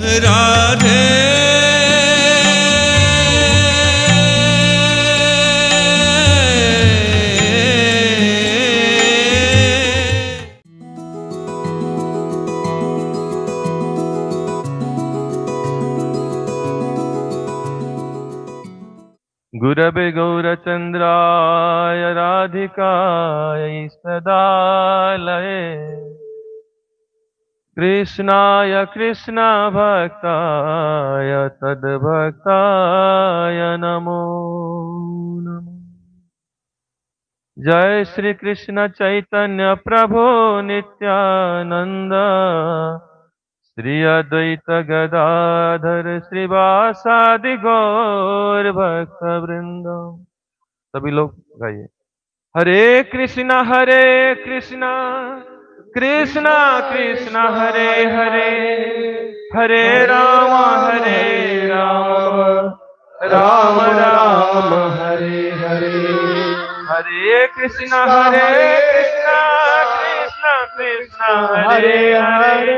राधे गुरवे गौरचन्द्राय राधिकायै सदालये कृष्णाय कृष्णभक्ताय तद्भक्ताय नमो नमः। जय श्री कृष्ण चैतन्य प्रभु नित्यानंद श्री अद्वैत गदाधर श्रीवासादि गौर भक्त वृंद। सभी लोग गाइए। हरे कृष्णा कृष्णा कृष्णा हरे हरे, हरे राम राम राम हरे हरे। हरे कृष्णा कृष्णा कृष्णा हरे हरे,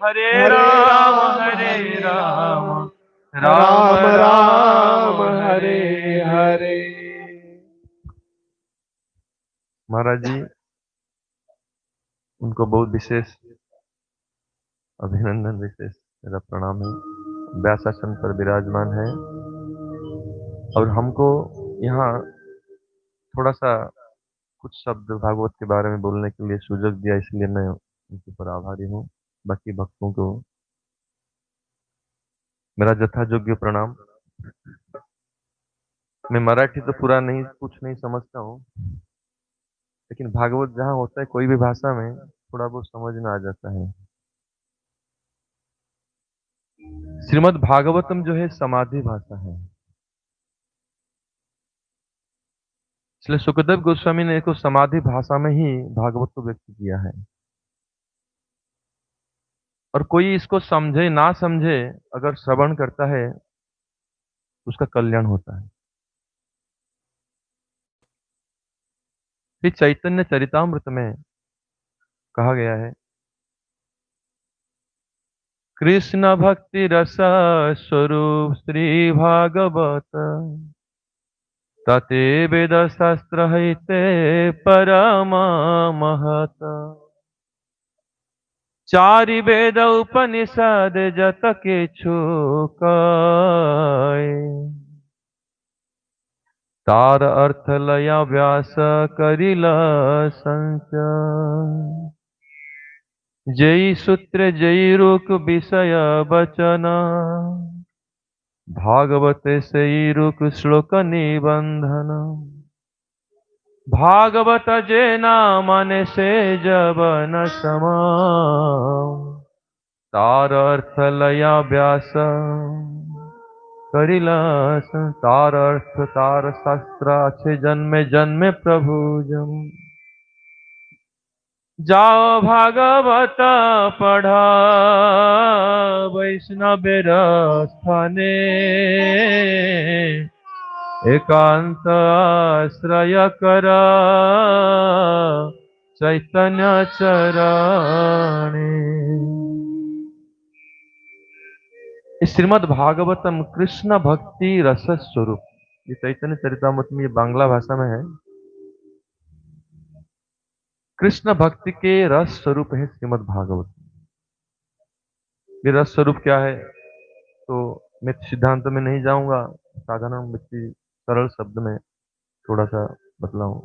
हरे राम राम राम हरे हरे। महाराज जी, उनको बहुत विशेष अभिनंदन, विशेष मेरा प्रणाम है। व्यासासन पर विराजमान है और हमको यहाँ थोड़ा सा कुछ शब्द भागवत के बारे में बोलने के लिए सुযোग दिया, इसलिए मैं उनके ऊपर आभारी हूँ। बाकी भक्तों को मेरा जथायोग्य प्रणाम। मैं मराठी तो पूरा नहीं, कुछ नहीं समझता हूँ, लेकिन भागवत जहाँ होता है कोई भी भाषा में थोड़ा बहुत समझ में आ जाता है। श्रीमद् भागवतम जो है समाधि भाषा है, इसलिए सुखदेव गोस्वामी ने इसको समाधि भाषा में ही भागवत को व्यक्त किया है। और कोई इसको समझे ना समझे, अगर श्रवण करता है उसका कल्याण होता है। श्री चैतन्य चरितामृत में कहा गया है, कृष्ण भक्ति रस स्वरूप श्री भागवत तते वेद शास्त्र हिते परमा महत। चारि वेद उपनिषद जत के छुकाय, तार अर्थ लया व्यास करिला संचय। जय सूत्र जय रूक विषय वचन, भागवत से रुक श्लोक निबंधन। भागवत जे नामन से जबन समा, तार अर्थ लया व्यास करिला तार अर्थ तार शास्त्र अच्छे जन्मे जन्मे प्रभु जम। जाओ भागवत पढ़ा वैष्णवेर स्थाने, एकांत आश्रय करा चैतन्य चरणे। इस श्रीमद् भागवतम कृष्ण भक्ति रस स्वरूप, ये चैतन्य चरितामृत में, ये बांग्ला भाषा में है। कृष्ण भक्ति के रस स्वरूप है श्रीमद् भागवत। ये रस स्वरूप क्या है तो मैं सिद्धांत में नहीं जाऊंगा, साधारण व्यक्ति सरल शब्द में थोड़ा सा बतलाऊं।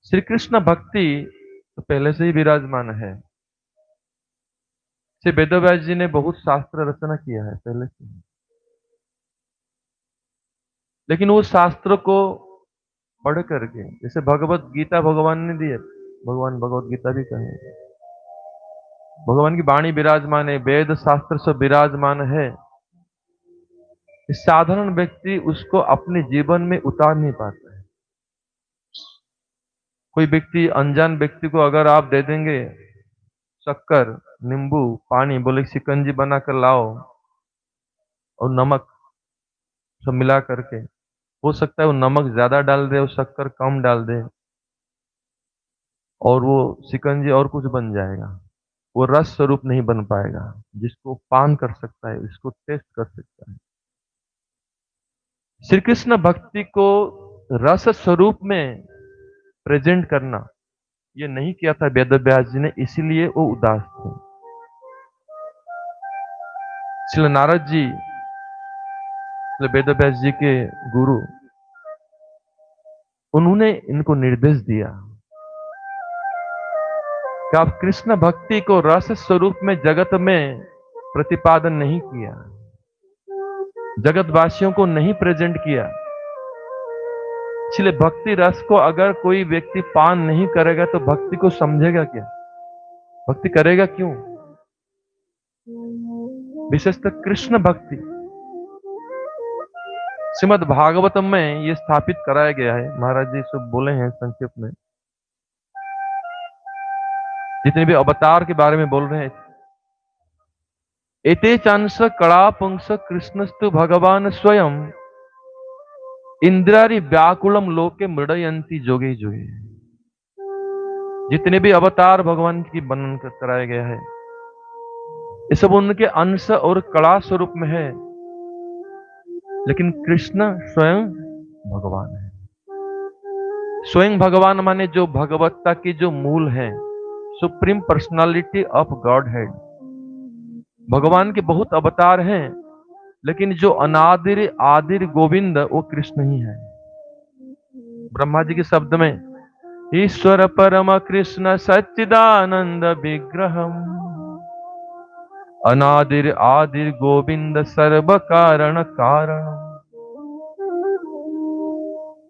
श्री कृष्ण भक्ति तो पहले से ही विराजमान है। श्री वेदव्यास जी ने बहुत शास्त्र रचना किया है पहले से, लेकिन वो शास्त्र को पढ़ करके, जैसे भगवत गीता भगवान ने दी है, भगवान भगवत गीता भी कहे, भगवान की वाणी विराजमान है, वेद शास्त्र सब विराजमान है। इस साधारण व्यक्ति उसको अपने जीवन में उतार नहीं पाता है। कोई व्यक्ति, अनजान व्यक्ति को अगर आप दे देंगे शक्कर, नींबू, पानी, बोले शिकंजी बनाकर लाओ और नमक सब मिला करके, हो सकता है वो नमक ज्यादा डाल दे और शक्कर कम डाल दे और वो शिकंजी और कुछ बन जाएगा। वो रस स्वरूप नहीं बन पाएगा। जिसको पान कर सकता है, इसको टेस्ट कर सकता है। श्री कृष्ण भक्ति को रस स्वरूप में प्रेजेंट करना ये नहीं किया था वेद व्यास जी ने, इसीलिए वो उदास थे। श्री नारद जी वेद व्यास जी के गुरु, उन्होंने इनको निर्देश दिया कि आप कृष्ण भक्ति को रस स्वरूप में जगत में प्रतिपादन नहीं किया, जगतवासियों को नहीं प्रेजेंट किया। इसलिए भक्ति रस को अगर कोई व्यक्ति पान नहीं करेगा तो भक्ति को समझेगा क्या, भक्ति करेगा क्यों? विशेषतः कृष्ण भक्ति श्रीमद् भागवतम में ये स्थापित कराया गया है। महाराज जी सब बोले हैं संक्षेप में, जितने भी अवतार के बारे में बोल रहे हैं। एते चांस कड़ा पुंस कृष्णस्तु भगवान स्वयं इंद्रारी व्याकुलम लोके मृडयंती जोगे जोगे। जितने भी अवतार भगवान की वर्णन कराया गया है, ये सब उनके अंश और कड़ा स्वरूप में है, लेकिन कृष्ण स्वयं भगवान है। स्वयं भगवान माने जो भगवत्ता की जो मूल है, supreme personality of God head. भगवान के बहुत अवतार हैं, लेकिन जो अनादिर आदिर गोविंद वो कृष्ण ही है। ब्रह्मा जी के शब्द में ईश्वर परम कृष्ण सच्चिदानंद विग्रहम अनादिर आदिर गोविंद सर्व कारण कारण।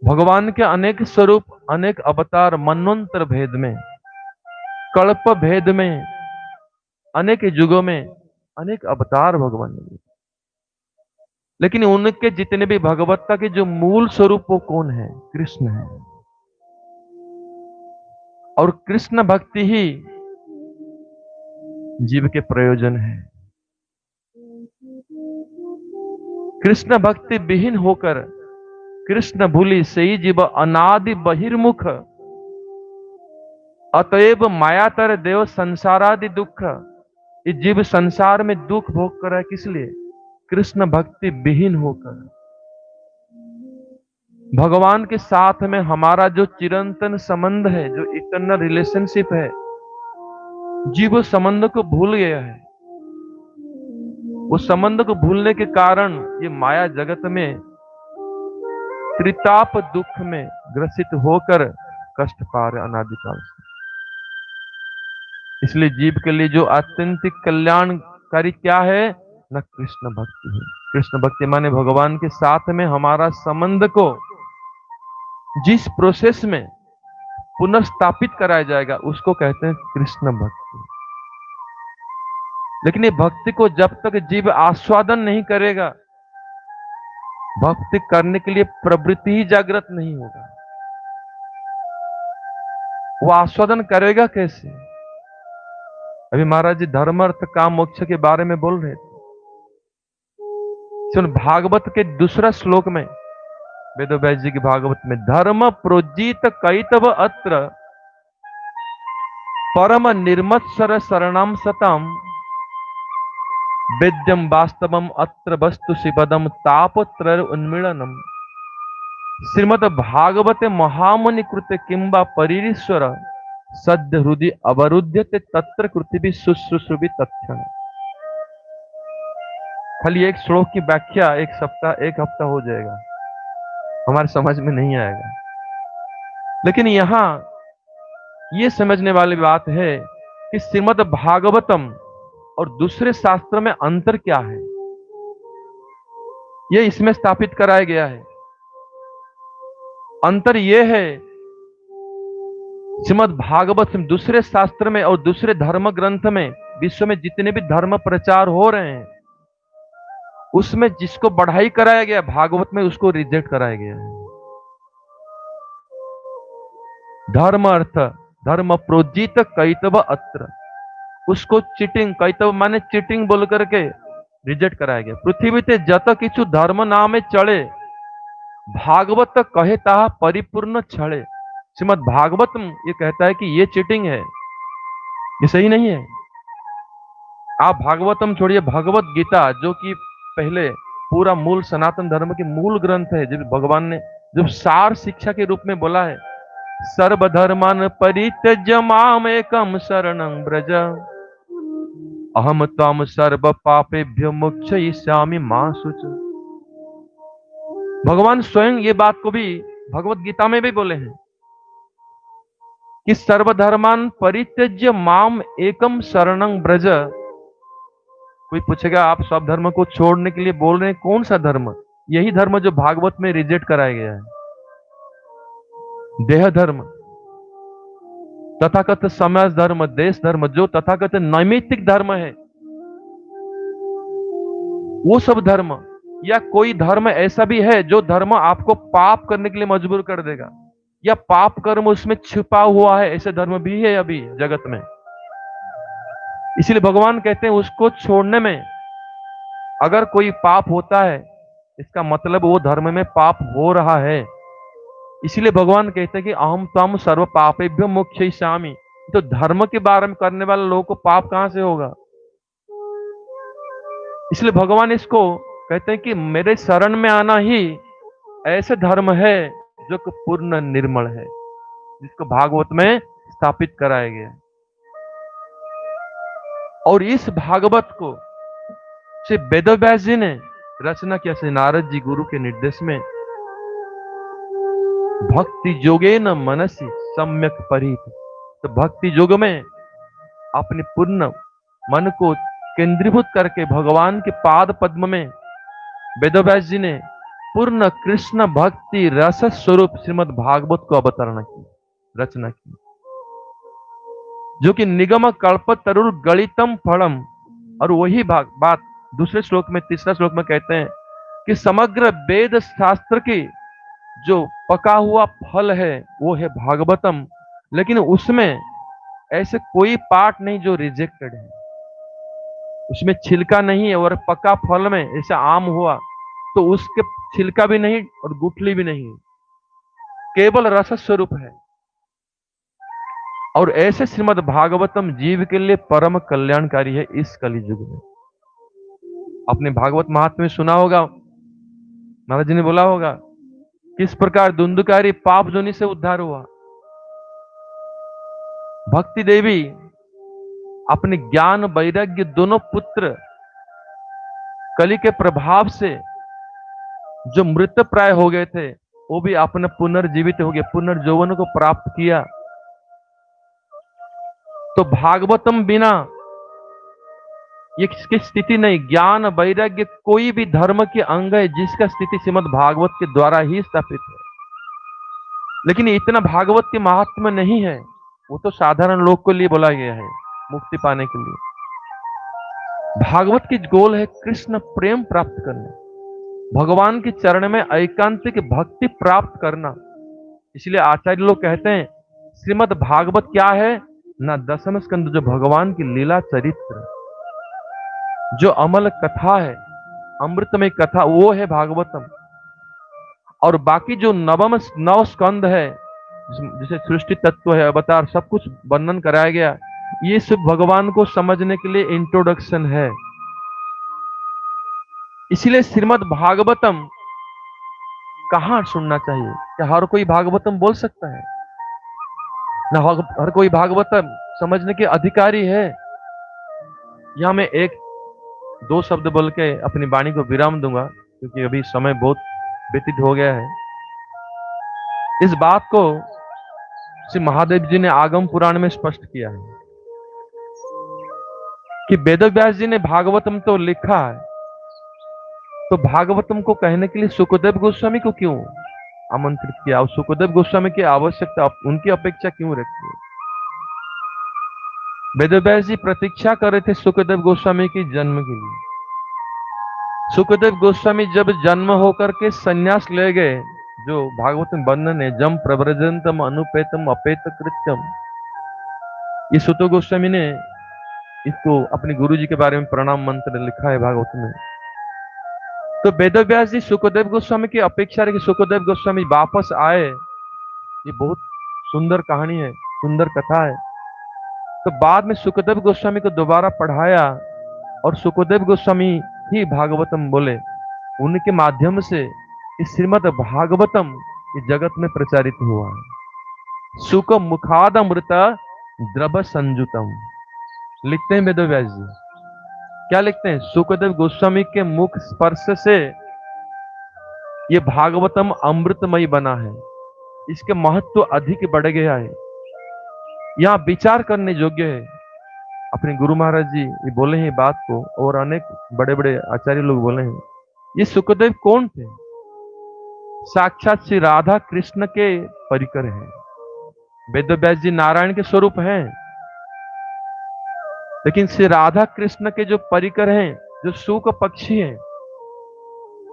भगवान के अनेक स्वरूप, अनेक अवतार, मनवंतर भेद में, कल्प भेद में, अनेक युगों में अनेक अवतार भगवान ने, लेकिन उनके जितने भी भगवत्ता के जो मूल स्वरूप वो कौन है? कृष्ण है। और कृष्ण भक्ति ही जीव के प्रयोजन है। कृष्ण भक्ति विहीन होकर कृष्ण भूली सही जीव अनादि बहिर्मुख, अतएव मायातर देव संसारादि दुख। इस जीव संसार में दुख भोग कर है, किस लिए? कृष्ण भक्ति विहीन होकर। भगवान के साथ में हमारा जो चिरंतन संबंध है, जो इटर्नल रिलेशनशिप है, जीव उस संबंध को भूल गया है। उस संबंध को भूलने के कारण ये माया जगत में त्रिताप दुख में ग्रसित होकर कष्ट पा रहे अनादिकाल से। इसलिए जीव के लिए जो आत्यंतिक कल्याणकारी क्या है? न कृष्ण भक्ति है। कृष्ण भक्ति माने भगवान के साथ में हमारा संबंध को जिस प्रोसेस में पुनर्स्थापित कराया जाएगा उसको कहते हैं कृष्ण भक्ति। लेकिन ये भक्ति को जब तक जीव आस्वादन नहीं करेगा, भक्ति करने के लिए प्रवृत्ति ही जागृत नहीं होगा, वो आस्वादन करेगा कैसे? अभी महाराज जी धर्म अर्थ काम मोक्ष के बारे में बोल रहे थे। सुन, भागवत के दूसरा श्लोक में, वेद व्यास जी की भागवत में, धर्म प्रोजित कैतव अत्र परम निर्मत्सर शरणम सतम वेद्यम वास्तवम अत्र वस्तु शिवदम तापत्र उन्मीलनम। श्रीमद भागवते महामुनि कृते किंबा परिरीश्वर सद्य हृदय अवरुध्यते तत्र कृति शुश्रूषुभि तथ्यम। खाली एक श्लोक की व्याख्या एक हफ्ता हो जाएगा, हमारे समझ में नहीं आएगा। लेकिन यहां ये समझने वाली बात है कि श्रीमद भागवतम और दूसरे शास्त्र में अंतर क्या है, ये इसमें स्थापित कराया गया है। अंतर यह है, श्रीमद भागवत दूसरे शास्त्र में और दूसरे धर्म ग्रंथ में, विश्व में जितने भी धर्म प्रचार हो रहे हैं, उसमें जिसको बढ़ाई कराया गया, भागवत में उसको रिजेक्ट कराया गया है। धर्म अर्थ धर्म प्रोजित कैतव अत्र, उसको चीटिंग, कैतव माने चीटिंग बोल करके रिजेक्ट कराया गया। पृथ्वी ते जत किछु धर्म नामे चढ़े भागवत कहे ताहा परिपूर्ण छड़े। श्रीमद भागवत ये कहता है कि ये चीटिंग है, ये सही नहीं है। आप भागवतम छोड़िए, भगवत गीता जो कि पहले पूरा मूल सनातन धर्म के मूल ग्रंथ है, जब भगवान ने जब सार शिक्षा के रूप में बोला है, सर्वधर्मान् परित्यज्य माम एकम शरणं व्रज, अहम त्वाम सर्व पापेभ्यो मोक्षयिष्यामि मा शुच। भगवान स्वयं ये बात को भी भगवत गीता में भी बोले हैं कि सर्वधर्मान परित्यज्य माम एकम शरणं व्रज। कोई पूछेगा आप सब धर्म को छोड़ने के लिए बोल रहे हैं, कौन सा धर्म? यही धर्म जो भागवत में रिजेक्ट कराया गया है, देह धर्म, तथाकथित समाज धर्म, देश धर्म, जो तथाकथित नैमित्तिक धर्म है, वो सब धर्म। या कोई धर्म ऐसा भी है जो धर्म आपको पाप करने के लिए मजबूर कर देगा, या पाप कर्म उसमें छिपा हुआ है, ऐसे धर्म भी है अभी जगत में। इसलिए भगवान कहते हैं उसको छोड़ने में अगर कोई पाप होता है, इसका मतलब वो धर्म में पाप हो रहा है। इसलिए भगवान कहते हैं कि अहम त्वम सर्व पापेभ्यो मोक्षयिष्यामि। तो धर्म के बारे में करने वाले लोगों को पाप कहां से होगा? इसलिए भगवान इसको कहते हैं कि मेरे शरण में आना ही ऐसे धर्म है जो कि पूर्ण निर्मल है, जिसको भागवत में स्थापित कराया गया। और इस भागवत को श्री वेदव्यास जी ने रचना किया, श्री नारद जी गुरु के निर्देश में। भक्ति योगेन मनसि सम्यक परिहित। तो भक्ति योग में अपने पूर्ण मन को केंद्रीभूत करके भगवान के पाद पद्म में वेदव्यास जी ने पूर्ण कृष्ण भक्ति रस स्वरूप श्रीमद् भागवत को अवतरण की, रचना की, जो कि निगम कल्प तरुर गलितम फलम। और वही बात दूसरे श्लोक में, तीसरा श्लोक में कहते हैं कि समग्र वेद शास्त्र की जो पका हुआ फल है वो है भागवतम, लेकिन उसमें ऐसे कोई पार्ट नहीं जो रिजेक्टेड है, उसमें छिलका नहीं है। और पका फल में ऐसा आम हुआ तो उसके छिलका भी नहीं और गुठली भी नहीं, केवल रस स्वरूप है। और ऐसे श्रीमद् भागवतम जीव के लिए परम कल्याणकारी है इस कलयुग में। आपने भागवत महात्म्य सुना होगा, महाराज जी ने बोला होगा किस प्रकार धुंधकारी पाप जोनि से उद्धार हुआ। भक्ति देवी अपने ज्ञान वैराग्य दोनों पुत्र कलि के प्रभाव से जो मृत प्राय हो गए थे, वो भी अपने पुनर्जीवित हो गए, पुनर्जौवन को प्राप्त किया। तो भागवतम बिना ये किसकी स्थिति नहीं, ज्ञान वैराग्य कोई भी धर्म के अंग है जिसका स्थिति श्रीमद् भागवत के द्वारा ही स्थापित है। लेकिन इतना भागवत के महात्मा नहीं है, वो तो साधारण लोग के लिए बोला गया है मुक्ति पाने के लिए। भागवत की गोल है कृष्ण प्रेम प्राप्त करना, भगवान के चरण में एकांतिक भक्ति प्राप्त करना। इसलिए आचार्य लोग कहते हैं श्रीमद् भागवत क्या है ना, दशम स्कंद जो भगवान की लीला चरित्र, जो अमल कथा है, अमृतमय कथा, वो है भागवतम। और बाकी जो नव स्कंद है जिसे सृष्टि तत्व है, अवतार, सब कुछ वर्णन कराया गया, ये सब भगवान को समझने के लिए इंट्रोडक्शन है। इसलिए श्रीमद् भागवतम कहां सुनना चाहिए? क्या हर कोई भागवतम बोल सकता है? ना हर कोई भागवतम समझने के अधिकारी है। यहां मैं एक दो शब्द बोल के अपनी वाणी को विराम दूंगा, क्योंकि अभी समय बहुत व्यतीत हो गया है। इस बात को श्री महादेव जी ने आगम पुराण में स्पष्ट किया है कि वेदव्यास जी ने भागवतम तो लिखा है, तो भागवतम को कहने के लिए सुखदेव गोस्वामी को क्यों आमंत्रित किया, और सुखदेव गोस्वामी की आवश्यकता उनकी अपेक्षा क्यों रखी है? वेदव्यास जी प्रतीक्षा कर रहे थे सुखदेव गोस्वामी के जन्म के लिए। सुखदेव गोस्वामी जब जन्म होकर के संन्यास ले गए, जो भागवत में वर्णन है, जम प्रव्रजंतम अनुपेतम अपेत कृत्यम, ये सुतो गोस्वामी ने इसको अपने गुरु जी के बारे में प्रणाम मंत्र लिखा है भागवत में। तो वेदव्यास जी सुखदेव गोस्वामी की अपेक्षा रही कि सुखदेव गोस्वामी वापस आए। ये बहुत सुंदर कहानी है, सुंदर कथा है। तो बाद में सुखदेव गोस्वामी को दोबारा पढ़ाया और सुखदेव गोस्वामी ही भागवतम बोले, उनके माध्यम से इस श्रीमद् भागवतम इस जगत में प्रचारित हुआ है। सुख मुखाद अमृत द्रव संजुतम, लिखते हैं वेदव्यास जी। क्या लिखते हैं? सुखदेव गोस्वामी के मुख स्पर्श से ये भागवतम अमृतमय बना है, इसके महत्व अधिक बढ़ गया है, यहां विचार करने योग्य है। अपने गुरु महाराज जी ये बोले हैं बात को, और अनेक बड़े बड़े आचार्य लोग बोले हैं। ये सुखदेव कौन थे? साक्षात श्री राधा कृष्ण के परिकर हैं। वेदव्यास जी नारायण के स्वरूप हैं, लेकिन श्री राधा कृष्ण के जो परिकर हैं, जो सुख पक्षी हैं,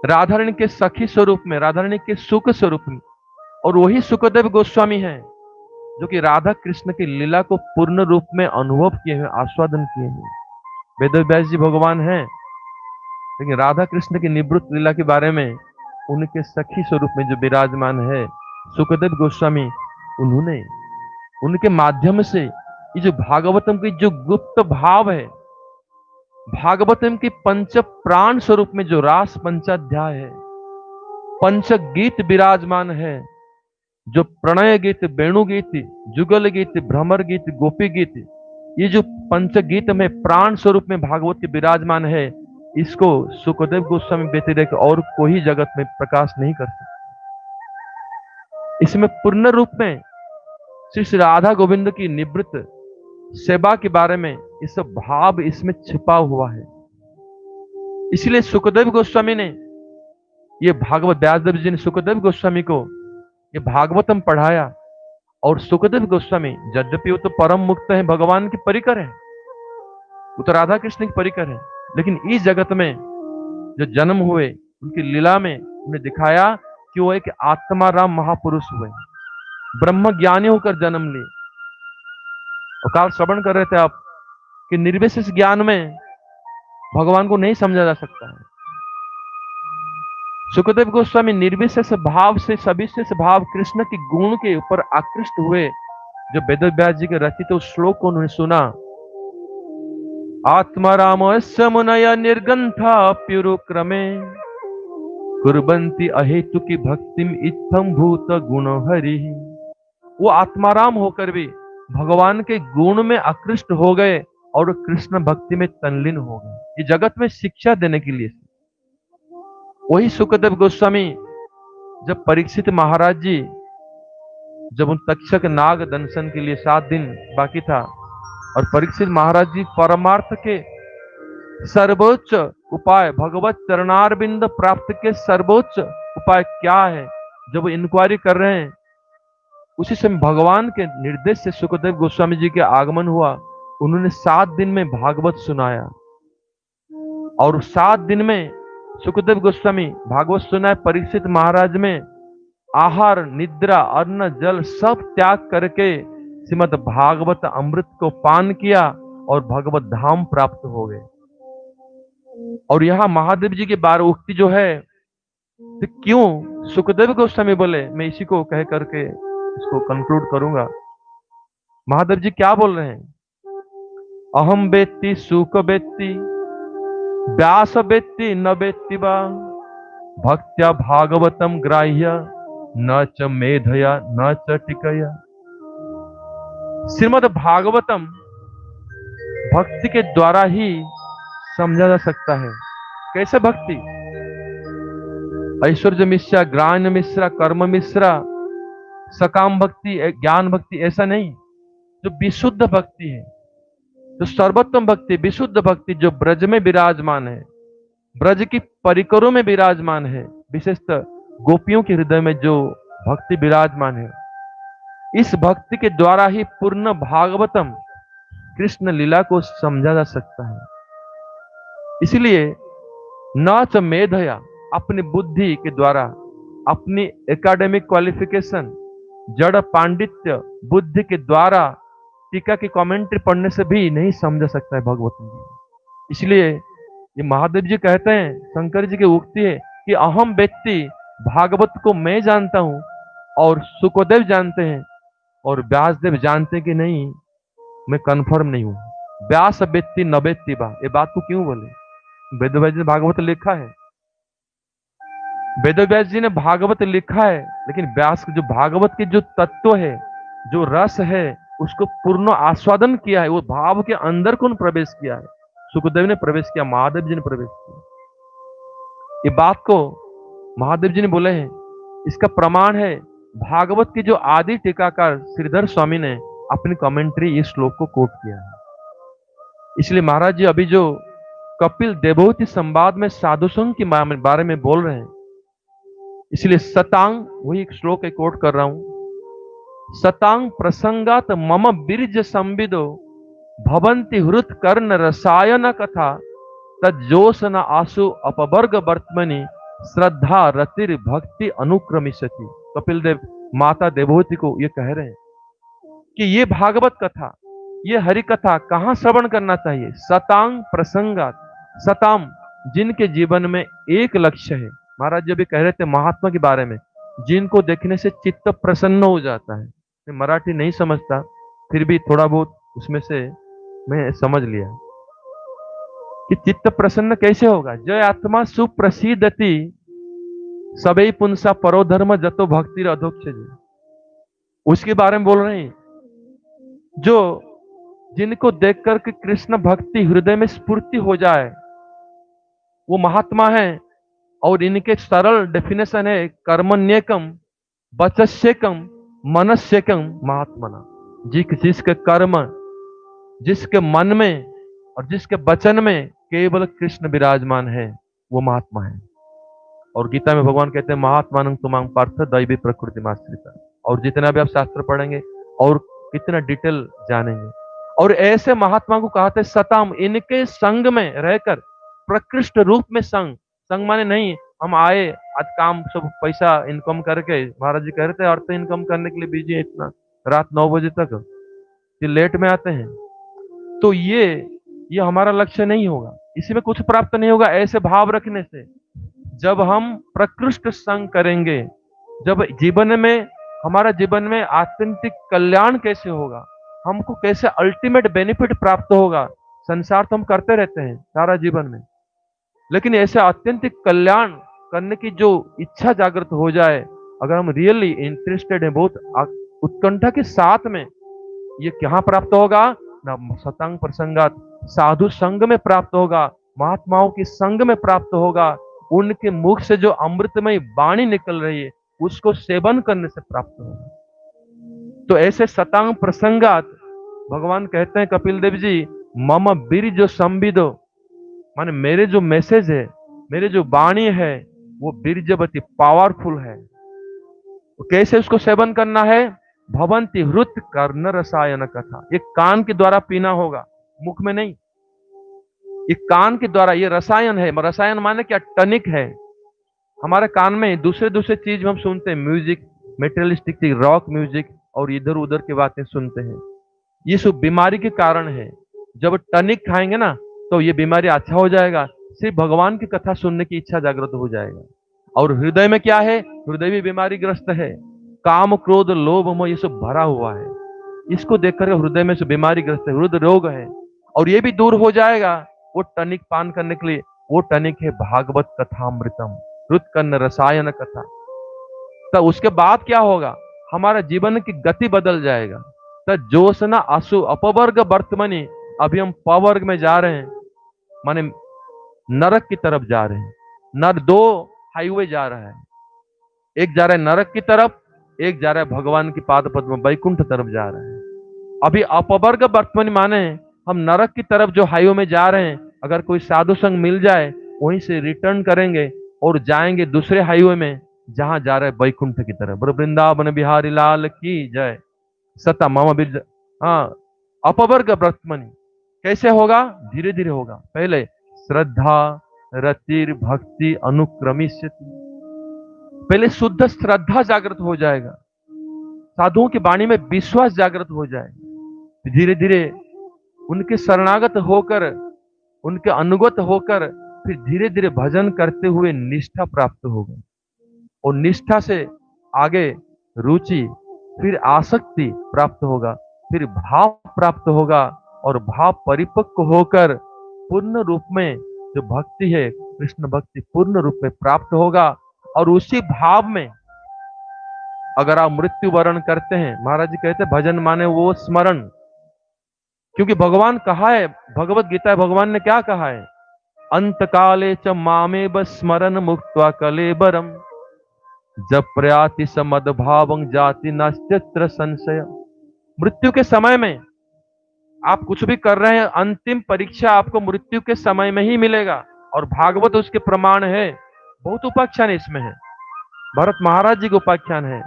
राधा रानी के सखी स्वरूप में, राधा रानी के सुख स्वरूप में, और वही सुखदेव गोस्वामी हैं जो कि राधा कृष्ण की लीला को पूर्ण रूप में अनुभव किए हैं, आस्वादन किए हैं। वेदव्यास जी भगवान हैं, लेकिन राधा कृष्ण की निवृत्त लीला के बारे में उनके सखी स्वरूप में जो विराजमान है सुखदेव गोस्वामी, उन्होंने उनके माध्यम से ये जो भागवतम की जो गुप्त भाव है, भागवतम की पंच प्राण स्वरूप में जो रास पंचाध्याय है, पंच गीत विराजमान है, जो प्रणय गीत, वेणु गीत, जुगल गीत, भ्रमर गीत, गोपी गीत, ये जो पंच गीत में प्राण स्वरूप में भागवत के विराजमान है, इसको सुखदेव गोस्वामी व्यतिरेक और कोई जगत में प्रकाश नहीं कर सकता। इसमें पूर्ण रूप में श्री राधा गोविंद की निवृत्त सेवा के बारे में इस भाव इसमें छिपा हुआ है। इसलिए सुखदेव गोस्वामी ने ये भागवत, व्यासदेव जी ने सुखदेव गोस्वामी को ये भागवतम पढ़ाया। और सुखदेव गोस्वामी यद्यपि वो तो परम मुक्त है, भगवान के परिकर है, वो तो राधा कृष्ण के परिकर है, लेकिन इस जगत में जो जन्म हुए, उनकी लीला में उन्हें दिखाया कि वो एक आत्माराम महापुरुष हुए, ब्रह्म ज्ञानी होकर जन्म लिए। और काल श्रवण कर रहे थे आप कि निर्विशेष ज्ञान में भगवान को नहीं समझा जा सकता है। सुखदेव गोस्वामी निर्विशेष भाव से सविशेष भाव कृष्ण के गुण के ऊपर आकृष्ट हुए। जो वेदव्यास जी के रचित उस श्लोक को उन्होंने सुना, आत्मा रामस्य मुनय निर्गंथा प्युरुक्रमे कुर्बन्ति अहेतुकी भक्तिम इत्थम भूत गुण हरि। वो आत्माराम होकर भी भगवान के गुण में आकृष्ट हो गए और कृष्ण भक्ति में तल्लीन हो गए, ये जगत में शिक्षा देने के लिए। वही सुखदेव गोस्वामी जब परीक्षित महाराज जी, जब उन तक्षक नाग दंशन के लिए 7 दिन बाकी था, और परीक्षित महाराज जी परमार्थ के सर्वोच्च उपाय, भगवत चरणारविंद प्राप्त के सर्वोच्च उपाय क्या है, जब इंक्वायरी कर रहे हैं, उसी समय भगवान के निर्देश से सुखदेव गोस्वामी जी के आगमन हुआ। उन्होंने 7 दिन में भागवत सुनाया, और 7 दिन में सुखदेव गोस्वामी भागवत सुनाए। परीक्षित महाराज में आहार, निद्रा, अन्न, जल सब त्याग करके श्रीमद् भागवत अमृत को पान किया और भगवत धाम प्राप्त हो गए। और यहां महादेव जी की 12 उक्ति जो है, तो क्यों सुखदेव गोस्वामी बोले, मैं इसी को कह करके इसको कंक्लूड करूंगा। महादेव जी क्या बोल रहे हैं? अहम वेत्ति सुख वेत्ति व्यास वेत्ति न वेत्ति वा भक्त्या भागवतम ग्राह्य न च मेधया न च टिकया। श्रीमद् भागवतम भक्ति के द्वारा ही समझा जा सकता है। कैसे भक्ति? ऐश्वर्य मिश्रा, ज्ञान मिश्रा, कर्म मिश्रा, सकाम भक्ति, ज्ञान भक्ति, ऐसा नहीं। जो विशुद्ध भक्ति है, जो सर्वोत्तम भक्ति, विशुद्ध भक्ति, जो ब्रज में विराजमान है, ब्रज की परिकरों में विराजमान है, विशेषतः गोपियों के हृदय में जो भक्ति विराजमान है, इस भक्ति के द्वारा ही पूर्ण भागवतम कृष्ण लीला को समझा जा सकता है। इसलिए न च मेधया, अपनी बुद्धि के द्वारा, अपनी एकेडमिक क्वालिफिकेशन, जड़ पांडित्य बुद्धि के द्वारा, टीका की कमेंट्री पढ़ने से भी नहीं समझा सकता है भगवत। इसलिए ये महादेव जी कहते हैं, शंकर जी की उक्ति है कि अहम व्यक्ति, भागवत को मैं जानता हूं और सुखदेव जानते हैं और व्यासदेव जानते कि नहीं, मैं कंफर्म नहीं हूं। व्यास बेत्ती न बेत्ती बा, ये बात को क्यों बोले? वेद व्यास जी ने भागवत लिखा है, वेद व्यास जी ने भागवत लिखा है, लेकिन व्यास जो भागवत के जो तत्व है, जो रस है, उसको पूर्ण आस्वादन किया है, वो भाव के अंदर कौन प्रवेश किया है? सुखदेव ने प्रवेश किया, महादेव जी ने प्रवेश किया। ये बात को महादेव जी ने बोले हैं। इसका प्रमाण है भागवत के जो आदि टीकाकार श्रीधर स्वामी ने अपनी कमेंट्री इस श्लोक को कोट किया है। इसलिए महाराज जी अभी जो कपिल देवहूति संवाद में साधु संघ के बारे में बोल रहे हैं, इसलिए सतांग, वही एक श्लोक है कोट कर रहा हूं। सतांग प्रसंगात मम बीर्ज संविदो भवंति हृत कर्ण रसायन कथा तज्जोसन आसु अपवर्ग वर्तमनि श्रद्धा रतिर भक्ति अनुक्रमिष्यति। कपिल देव माता देवहूति को ये कह रहे हैं कि ये भागवत कथा, ये हरि कथा कहां श्रवण करना चाहिए? सतांग प्रसंगात, सताम जिनके जीवन में एक लक्ष्य है। महाराज जी भी कह रहे थे महात्मा के बारे में, जिनको देखने से चित्त प्रसन्न हो जाता है। मैं मराठी नहीं समझता, फिर भी थोड़ा बहुत उसमें से मैं समझ लिया कि चित्त प्रसन्न कैसे होगा। जय आत्मा सुप्रसिद्धति सबई पुंसा परोधर्म जतो भक्ति अधोक्ष जी, उसके बारे में बोल रहे हैं। जो जिनको देख करके कृष्ण भक्ति हृदय में स्फूर्ति हो जाए, वो महात्मा है। और इनके सरल डेफिनेशन है कर्मण्यकम वचस्यकम मनस्यकम महात्मना। जिसके कर्म, जिसके मन में और जिसके वचन में केवल कृष्ण विराजमान है, वो महात्मा है। और गीता में भगवान कहते हैं महात्मानं तुमांग पार्थ दैवी प्रकृति माश्रिता। और जितना भी आप शास्त्र पढ़ेंगे और कितना डिटेल जानेंगे। और ऐसे महात्मा को कहते सताम, इनके संग में रहकर प्रकृष्ट रूप में संग, संग माने नहीं हम आए आज काम सब पैसा इनकम करके, महाराज जी कह रहे थे अर्थ इनकम करने के लिए बिजी है इतना, रात 9 बजे तक ये लेट में आते हैं, तो ये हमारा लक्ष्य नहीं होगा, इसी में कुछ प्राप्त नहीं होगा। ऐसे भाव रखने से जब हम प्रकृष्ट संग करेंगे, जब जीवन में, हमारा जीवन में आत्यंतिक कल्याण कैसे होगा, हमको कैसे अल्टीमेट बेनिफिट प्राप्त होगा। संसार तो हम करते रहते हैं सारा जीवन में, लेकिन ऐसे आत्यंतिक कल्याण करने की जो इच्छा जागृत हो जाए, अगर हम रियली इंटरेस्टेड हैं, बहुत उत्कंठा के साथ में, ये कहां प्राप्त होगा? ना सतांग प्रसंगात, साधु संग में प्राप्त होगा, महात्माओं के संग में प्राप्त होगा। उनके मुख से जो अमृतमय वाणी निकल रही है, उसको सेवन करने से प्राप्त होगा। तो ऐसे सतांग प्रसंगात भगवान कहते हैं कपिल देव जी, मम बीर जो संविदो, माने मेरे जो मैसेज है, मेरे जो वाणी है, वो बीर्जवती पावरफुल है। तो कैसे उसको सेवन करना है? भवंती हृत कर्ण रसायन कथा, ये कान के द्वारा पीना होगा, मुख में नहीं। ये कान के द्वारा, ये रसायन है। रसायन माने क्या? टनिक है। हमारे कान में दूसरे दूसरे चीज हम सुनते हैं, म्यूजिक, मेटेरियलिस्टिक चीज, रॉक म्यूजिक, और इधर उधर की बातें सुनते हैं। ये सब बीमारी के कारण है। जब टनिक खाएंगे ना, तो ये बीमारी अच्छा हो जाएगा। सिर्फ भगवान की कथा सुनने की इच्छा जागृत हो जाएगा। और हृदय में क्या है? हृदय भी बीमारी ग्रस्त है, काम क्रोध लोभ मोह ये सब भरा हुआ है। इसको देखकर हृदय में से बीमारी ग्रस्त है, हृदय रोग है, और ये भी दूर हो जाएगा। वो टनिक पान करने के लिए, वो टनिक है भागवत कथामृतम, हृत्कर्ण रसायन कथा। तो उसके बाद क्या होगा? हमारा जीवन की गति बदल जाएगा। तो जोशना आसु अपवर्ग वर्तमनी, अभी हम पवर्ग में जा रहे हैं, माने नरक की तरफ जा रहे हैं। नर दो हाईवे जा रहा है, एक जा रहा है नरक की तरफ, एक जा रहा है भगवान की पाद पद्म वैकुंठ तरफ जा रहा है। अभी अपवर्ग वर्तमनी माने हम नरक की तरफ जो हाईवे में जा रहे हैं, अगर कोई साधु संग मिल जाए, वहीं से रिटर्न करेंगे और जाएंगे दूसरे हाईवे में, जहां जा रहे हैं वैकुंठ की तरफ। वृंदावन बिहारी लाल की जय। सता मम बिरज। हाँ, अपवर्ग वर्तमनी कैसे होगा? धीरे धीरे होगा। पहले श्रद्धा रतिर भक्ति अनुक्रमिष्यति, पहले शुद्ध श्रद्धा जागृत हो जाएगा, साधुओं की वाणी में विश्वास जागृत हो जाएगा। धीरे धीरे उनके शरणागत होकर, उनके अनुगत होकर, फिर धीरे धीरे भजन करते हुए निष्ठा प्राप्त होगा, और निष्ठा से आगे रुचि, फिर आसक्ति प्राप्त होगा, फिर भाव प्राप्त होगा, और भाव परिपक्व होकर पूर्ण रूप में जो भक्ति है, कृष्ण भक्ति पूर्ण रूप में प्राप्त होगा। और उसी भाव में अगर आप मृत्यु वरण करते हैं, महाराज जी कहते हैं भजन माने वो स्मरण। क्योंकि भगवान कहा है, भगवत गीता भगवान ने क्या कहा है, अंत काले च मामेव स्मरण मुक्त्वा कलेबरम जब प्रयाति समद भावं जाति नास्त्यत्र संशय। मृत्यु के समय में आप कुछ भी कर रहे हैं, अंतिम परीक्षा आपको मृत्यु के समय में ही मिलेगा। और भागवत उसके प्रमाण है। बहुत उपाख्यान इसमें है, भरत महाराज जी के उपाख्यान है,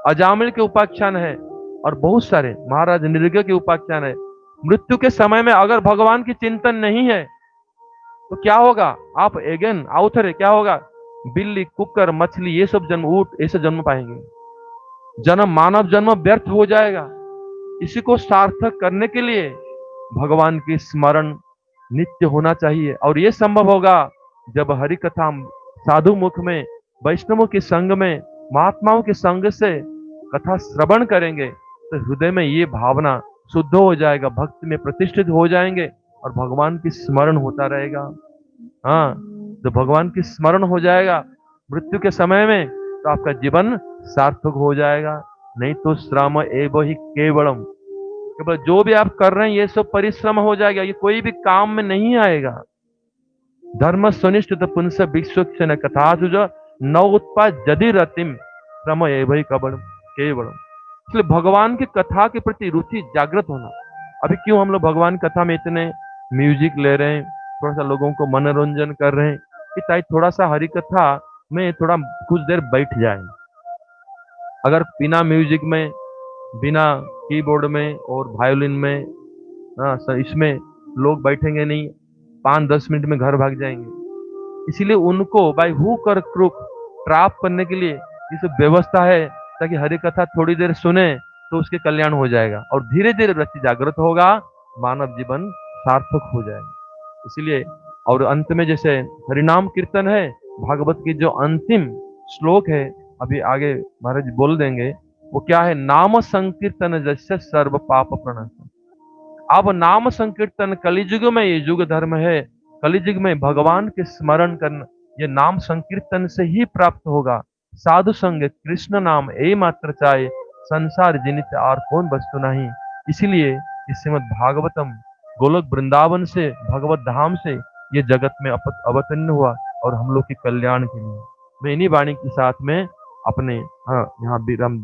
अजामिल के उपाख्यान है, और बहुत सारे महाराज निर्गय के उपाख्यान है। मृत्यु के समय में अगर भगवान की चिंतन नहीं है तो क्या होगा, आप एगेन आउथर है, क्या होगा, बिल्ली, कुकर, मछली, ये सब जन्म, ऊंट, ऐसे जन्म पाएंगे। जन्म, मानव जन्म व्यर्थ हो जाएगा। इसी को सार्थक करने के लिए भगवान की स्मरण नित्य होना चाहिए। और यह संभव होगा जब हरि कथा साधु मुख में, वैष्णवों के संग में, महात्माओं के संग से कथा श्रवण करेंगे तो हृदय में ये भावना शुद्ध हो जाएगा, भक्ति में प्रतिष्ठित हो जाएंगे और भगवान की स्मरण होता रहेगा। हाँ, तो भगवान की स्मरण हो जाएगा मृत्यु के समय में तो आपका जीवन सार्थक हो जाएगा। नहीं तो श्रम एव ही केवलम, केवल जो भी आप कर रहे हैं ये सब परिश्रम हो जाएगा, ये कोई भी काम में नहीं आएगा। धर्म सुनिष्ठित पुंस विश्वक्षण कथा सुज न उत्पाद जदि रतिम श्रम एव ही केवलम। इसलिए भगवान की कथा के प्रति रुचि जागृत होना। अभी क्यों हम लोग भगवान कथा में इतने म्यूजिक ले रहे हैं, थोड़ा सा लोगों को मनोरंजन कर रहे हैं कि ताकि थोड़ा सा हरि कथा में थोड़ा कुछ देर बैठ जाए। अगर बिना म्यूजिक में, बिना कीबोर्ड में और वायोलिन में, हाँ इसमें लोग बैठेंगे नहीं, 5-10 मिनट में घर भाग जाएंगे। इसीलिए उनको बाय हुक और क्रुक ट्रैप करने के लिए ये सब व्यवस्था है, ताकि हरि कथा थोड़ी देर सुने तो उसके कल्याण हो जाएगा और धीरे धीरे रति जागृत होगा, मानव जीवन सार्थक हो जाएगा। इसीलिए और अंत में जैसे हरिनाम कीर्तन है, भागवत की जो अंतिम श्लोक है, अभी आगे महाराज बोल देंगे, वो क्या है, नाम संकीर्तन जैसे सर्व पाप प्रणश। अब नाम संकीर्तन कलिजुग में ये युग धर्म है। कलिजुग में भगवान के स्मरण करना, ये नाम संकीर्तन से ही प्राप्त होगा। साधु संग कृष्ण नाम ए मात्र चाहे, संसार जिनित और कौन वस्तु नहीं। इसीलिए इस श्रीमद् भागवतम गोलोक वृंदावन से, भगवत धाम से ये जगत में अवतीर्ण हुआ और हम लोग के कल्याण के लिए। मैं इन्हीं वाणी के साथ में अपने यहाँ विराम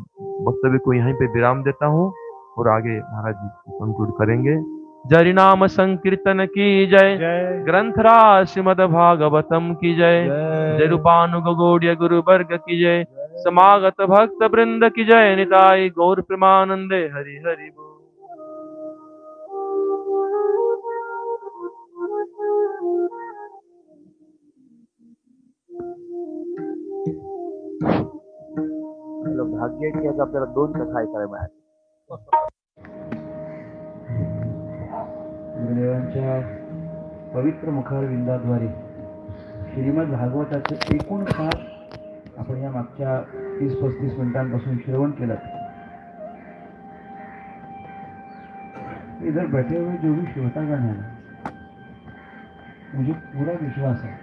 वक्तव्य को यहीं पे विराम देता हूँ और आगे महाराज जी कंक्लूड करेंगे। जय नाम संकीर्तन की जय, ग्रंथराज श्रीमद् भागवतम की जय, जय रूपानुग गौड़ीय गुरु वर्ग की जय, समागत भक्त वृंद की जय, निताई गौर प्रेमानंदे हरि हरि बोल। भाग्य की आज आपल्याला 2 कथा ऐकायला मिळाल्या। गुरुदेवांच्या पवित्र मुखारविंदाद्वारे श्रीमद भागवताचे एकूण सार आपण या मागच्या 30-35 मिनिटांपासून श्रवण केलं। इधर बैठे हुए जो भी श्रोतागण हैं, मुझे पूरा विश्वास है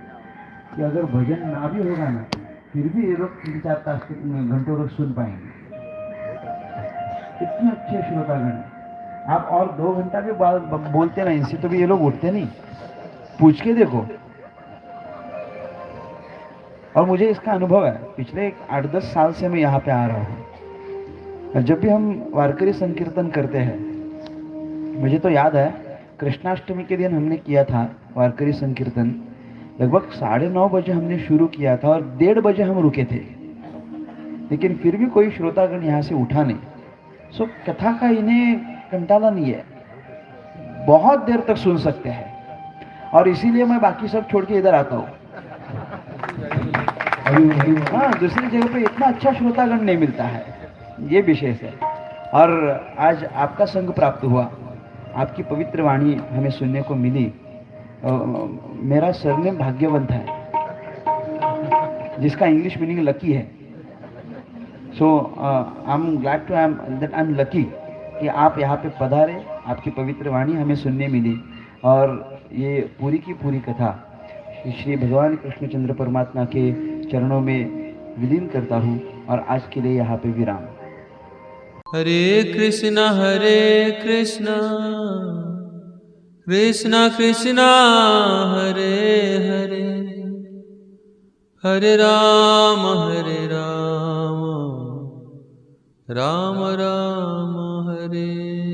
कि अगर भजन ना भी होगा ना, फिर भी ये लोग 3-4 घंटों तक सुन पाएंगे। इतने अच्छे श्रोतागण। आप और 2 घंटा भी बोलते ना इनसे तो भी ये लोग उठते नहीं, पूछ के देखो। और मुझे इसका अनुभव है, पिछले 8-10 साल से मैं यहाँ पे आ रहा हूँ। जब भी हम वारकरी संकीर्तन करते हैं, मुझे तो याद है कृष्णाष्टमी के दिन हमने किया था वारकरी संकीर्तन। लगभग 9:30 बजे हमने शुरू किया था और 1:30 बजे हम रुके थे, लेकिन फिर भी कोई श्रोतागण यहाँ से उठा नहीं। सो कथा का इन्हें कंटाला नहीं है, बहुत देर तक सुन सकते हैं। और इसीलिए मैं बाकी सब छोड़ के इधर आता हूँ। हाँ, दूसरी जगह पे इतना अच्छा श्रोतागण नहीं मिलता है, ये विशेष है। और आज आपका संग प्राप्त हुआ, आपकी पवित्र वाणी हमें सुनने को मिली। मेरा सरनेम भाग्यवंत है, जिसका इंग्लिश मीनिंग लकी है। So I am glad to that I am lucky कि आप यहाँ पे पधारे, आपकी पवित्र वाणी हमें सुनने मिली और ये पूरी की पूरी कथा श्री भगवान कृष्णचंद्र परमात्मा के चरणों में विलीन करता हूँ और आज के लिए यहाँ पे विराम। हरे कृष्णा कृष्णा कृष्णा हरे हरे, हरे राम राम राम हरे